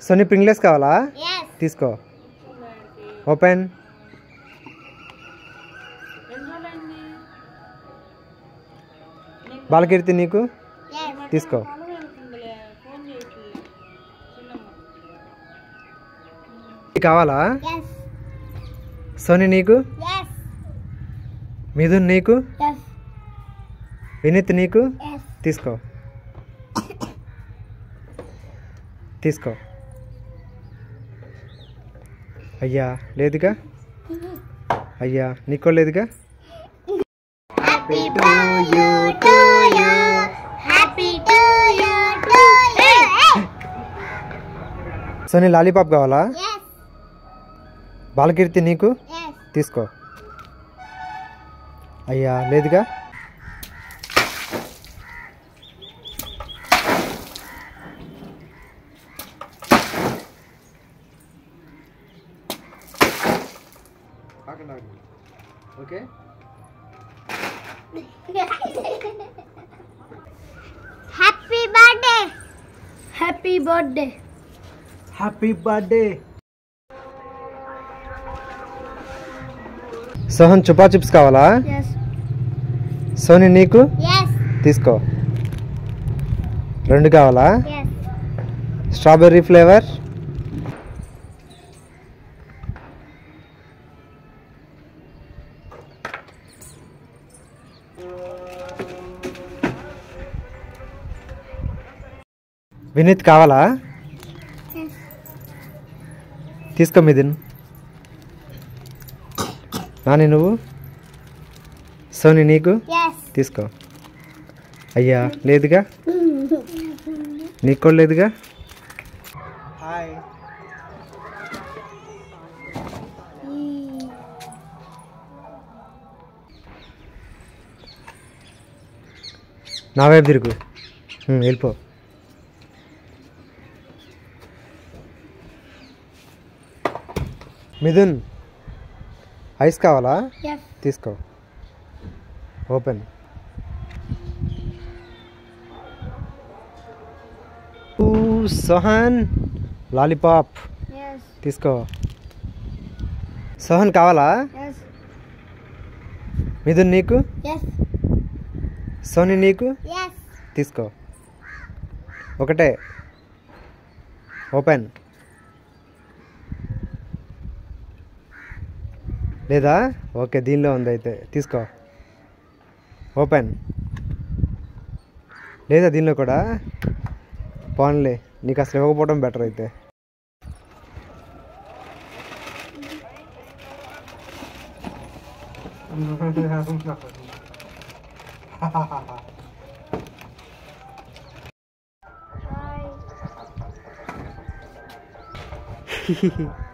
Sony ప్రింగ్లెస్ కావాలా? తీసుకో. Open. బాలకీర్తి నీకు? తీసుకో. కావాలా? సోనీ నీకు? మిథున్ నీకు? వినీత్ నీకు? తీసుకో. తీసుకో. అయ్యా లేదుగా? అయ్యా నీకో లేదుగా? సోనీ లాలీపాప్ కావాలా? బాలకీర్తి నీకు? తీసుకో. అయ్యా లేదుగా? Okay. Happy birthday. Happy birthday. Happy birthday. Sohan Chupa chips కావాలా? సోనీ నీకు? తీసుకో. 2 కావాలా? Strawberry flavour. వినీత్ కావాలా? తీసుకో. మిథున్. నాని నువ్వు? సోనీ నీకు? తీసుకో. అయ్యా లేదుగా? నీకు కూడా లేదుగా? హాయ్. నా వైపు తిరుగు. వెళ్ళిపో. మిథున్ ఐస్ కావాలా? తీసుకో. ఓపెన్. సోహన్ లాలీపాప్ తీసుకో. సోహన్ కావాలా? మిథున్ నీకు? సోనీ నీకు? తీసుకో. ఒకటే. ఓపెన్. లేదా? ఓకే దీనిలో ఉంది అయితే తీసుకో. ఓపెన్. లేదా దీనిలో కూడా? పోన్లే నీకు అసలు ఇవ్వకపోవడం బెటర్ అయితే. Hi.